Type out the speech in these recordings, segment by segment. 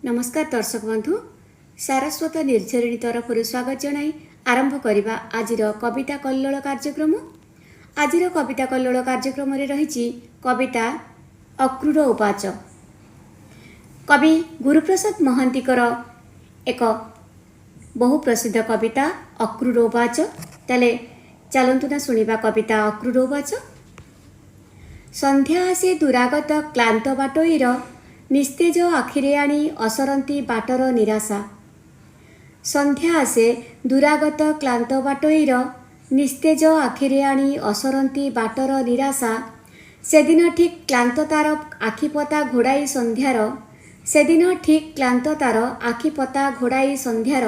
नमस्कार दर्शक बंधु सारस्वत निर्झरिणी तरफ स्वागत जनाई आरंभ करवा आज कविता कल्लोल कार्यक्रम। आज कविता कल्लोल कार्यक्रम रही कविता अक्रूर उवाच। कवि गुरुप्रसाद महांतीकर एक बहु प्रसिद्ध कविता अक्रूर उवाच। तेले चलतु ना शुणा कविता अक्रूर उवाच। संध्या आसे दुरागत क्लांत बाटोईर निस्तेज आखिरे आनी असरती बाटर निराशा। संध्या आसे दुरागत क्लांत बाटोईर निस्तेज आखिरे आनी असरती बाटर निराशा। सेदिन ठीक क्लांत तार आखिपता घोड़ाई संध्यार सेदिन ठीक क्लांत तार आखिपता घोड़ाई संध्यार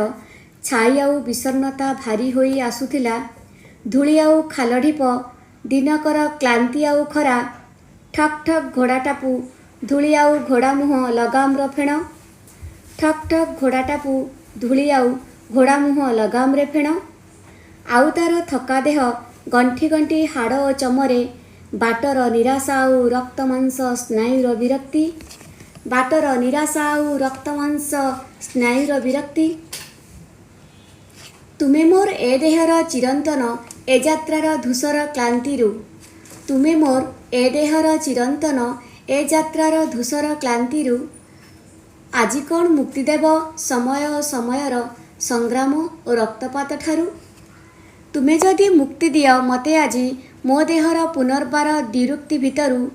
छाई आउ विषन्नता भारी होई आसुथिला। धूली आउ खालढीप दिनकर क्लांति आउ खरा ठक ठक घोड़ा टापू धूली आउ घोड़ा मुह लगाम फेण। ठक ठक घोड़ा टापू धूली आउ घोड़ा मुह लगाम फेण। आउ तार थका देह गंठी गंठी हाड़ ओ चमरे बाटर निराशा आउ रक्त मांस स्नायुर विरक्ति। बाटर निराशा आउ रक्त मांस स्नायुर विरक्ति। तुमे मोर ए देहर चिरंतन ए यात्रार धूसर क्लांतिरु। तुमे मोर ए देहर चिरंतन ए यात्रार धूसर क्लांतिरु। आजी कौन मुक्ति देव समय समयर संग्राम और रक्तपात ठारू। तुमे जदि मुक्ति दियो मते आजी मो देहर पुनर्बार द्विरुक्ति भितरु।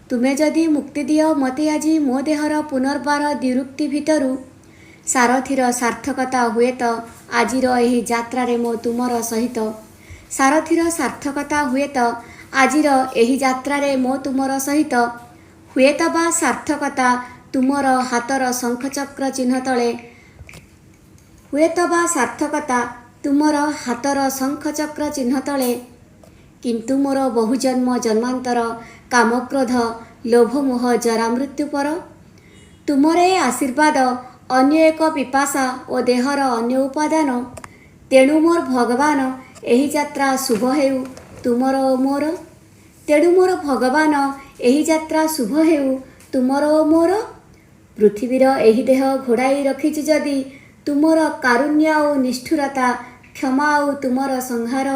तुमे जदि मुक्ति दियो मते आजी मो देहर पुनर्बार द्विरुक्ति भितरु। सारथीर सार्थकता हुए तो आजिर एही यात्रारे मो तुमर सहित। सारथीर सार्थकता हुए तो आजिर एही यात्रारे मो तुमर सहित। हुए तो बा सार्थकता तुमर हातर शंखचक्र चिन्ह तले। हुए तो बा सार्थकता तुमर हातर शंखचक्र चिन्ह तले। किंतु मोर बहुजन्म जन्मांतर कामक्रोध लोभमोह जरा मृत्यु पर। तुमर ए आशीर्वाद अन्य एक पिपासा ओ देहर अन्य उपादान। तेणु मोर भगवान एही यात्रा शुभ हेउ तुमर ओ मोर। तेणु मोर भगवान एही यात्रा शुभ हेउ तुमर ओ मोर। पृथ्वीर एही देह घोड़ाई रखिछि जदि तुमर कारुण्य और निष्ठुरता क्षमा और तुमर संहार।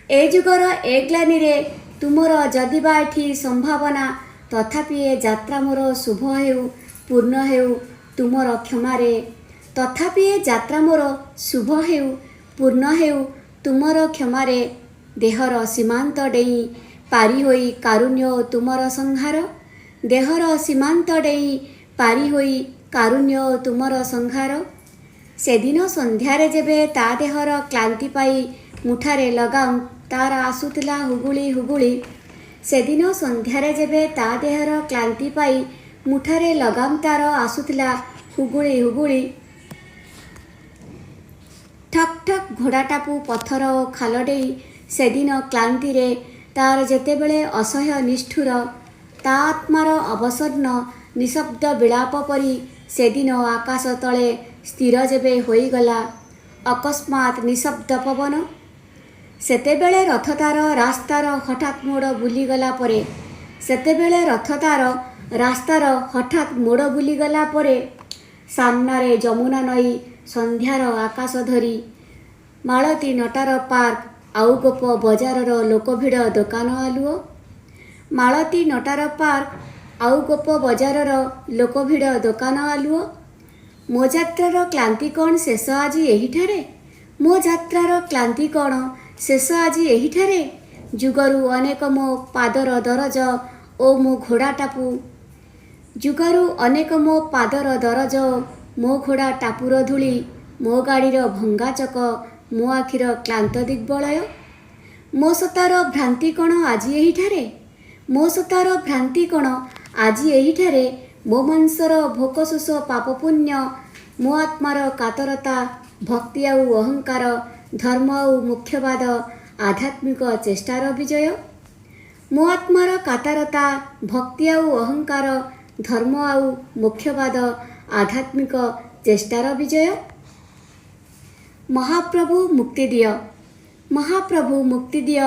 ए जुगर ए ग्लानि रे तुमर जदि बा एठी संभावना तथापि ए यात्रा मोर शुभ हेउ पूर्ण हेउ तुमर क्षमारे। तथापि ए यात्रा मोर शुभ हेउ पूर्ण हेउ तुमर क्षमारे। देहर सीमांत डेई पारी होई कारुण्य तुमर संहार। देहर सीमांत डेई पारी होई कारुण्य तुमर संहार। सेदिन संध्यारे जेबे ता देहर क्लांति पाई मुठारे लगाम तार आसुथिला हुगुली हुगुली। सेदिन संध्यारे जेबे ता देहर क्लांति पाई मुठारे लगाम तार आसुथिला हुगुली हुगुली। ठक ठक घोड़ा टापू पथर ओ खाल डेई सेदिन क्लांति रे तार जेतेबेले असह्य निष्ठुर ता आत्मार अवसन्न निशब्द विलाप परी सेदिन आकाश तले स्थिर जेबे होईगला अकस्मात निशब्द पवन। सेतेबेले रथ तार रास्तार हठात मोड़ बुलीगला परे। सेतेबेले रथ तार रास्तार हठात मोड़ बुलीगला परे। सामनारे जमुना नई संध्यार आकाश धरी। मालती नटार पार्क आउ गोप बजारर लोकभिड़ दोकान आलुओ। मालती नटार पार्क आउ गोप बजारर लोकभिड़ दोकान आलुओ। मो यात्रार क्लांति कौन शेष आज एहिठारे। मो यात्रार क्लांति कौन शेष आज एहिठारे। जुगरु अनेक मो पादर दरज ओ मो घोड़ा टापू। जुगरु अनेक मो पादर दरज मो घोड़ा टापुर धूली। मो गाड़ीर भंगा चक मो आखिर क्लांत दिग्बलय। मो सतार भ्रांति कौन आज एहिठारे। मो सतार भ्रांति कौन आज एहिठारे। मो मांसर भोक शोष पाप पुण्य मो आत्मार कातरता भक्ति आउ अहंकार धर्म आउ मुख्यवाद आध्यात्मिक चेष्टार विजय। मो आत्मार कातरता भक्ति आउ अहंकार धर्म आउ मुख्यवाद आध्यात्मिक चेष्टार विजय। महाप्रभु मुक्ति दिय। महाप्रभु मुक्ति दिय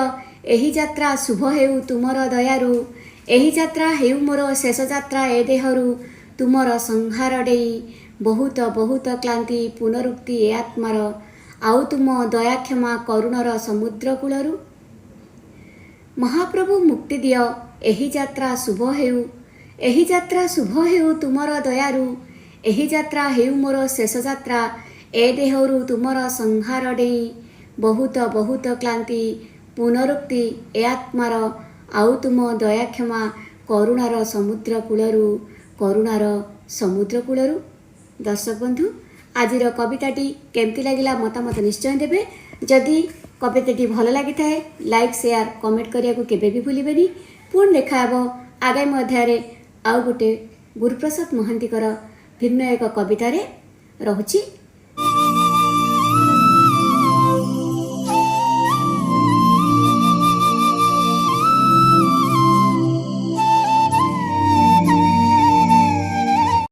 एही यात्रा शुभ हेउ तुमर दयारु। एही यात्रा हेउ मोर शेष यात्रा ए देहरु तुमर संहार डेई ବହୁତ ବହୁତ କ୍ଳାନ୍ତି ପୁନରୁକ୍ତି ଏ ଆତ୍ମାର, ଆଉ ତୁମ ଦୟାକ୍ଷମା କରୁଣର ସମୁଦ୍ର କୂଳରୁ। ମହାପ୍ରଭୁ ମୁକ୍ତି ଦିଅ, ଏହି ଯାତ୍ରା ଶୁଭ ହେଉ, ଏହି ଯାତ୍ରା ଶୁଭ ହେଉ ତୁମର ଦୟାରୁ। ଏହି ଯାତ୍ରା ହେଉ ମୋର ଶେଷ ଯାତ୍ରା, ଏ ଦେହରୁ ତୁମର ସଂହାର ଡେଇଁ। ବହୁତ ବହୁତ କ୍ଳାନ୍ତି ପୁନରୁକ୍ତି ଏ ଆତ୍ମାର, ଆଉ ତୁମ ଦୟାକ୍ଷମା କରୁଣାର ସମୁଦ୍ର କୂଳରୁ, କରୁଣାର ସମୁଦ୍ର କୂଳରୁ। ଦର୍ଶକ ବନ୍ଧୁ, ଆଜିର କବିତାଟି କେମିତି ଲାଗିଲା ମତାମତ ନିଶ୍ଚୟ ଦେବେ। ଯଦି କବିତାଟି ଭଲ ଲାଗିଥାଏ ଲାଇକ୍, ସେୟାର, କମେଣ୍ଟ କରିବାକୁ କେବେ ବି ଭୁଲିବେନି। ପୁଣି ଦେଖା ହେବ ଆଗାମୀ ଅଧ୍ୟାୟରେ ଆଉ ଗୋଟେ ଗୁରୁପ୍ରସାଦ ମହାନ୍ତିଙ୍କର ଭିନ୍ନ ଏକ କବିତାରେ। ରହୁଛି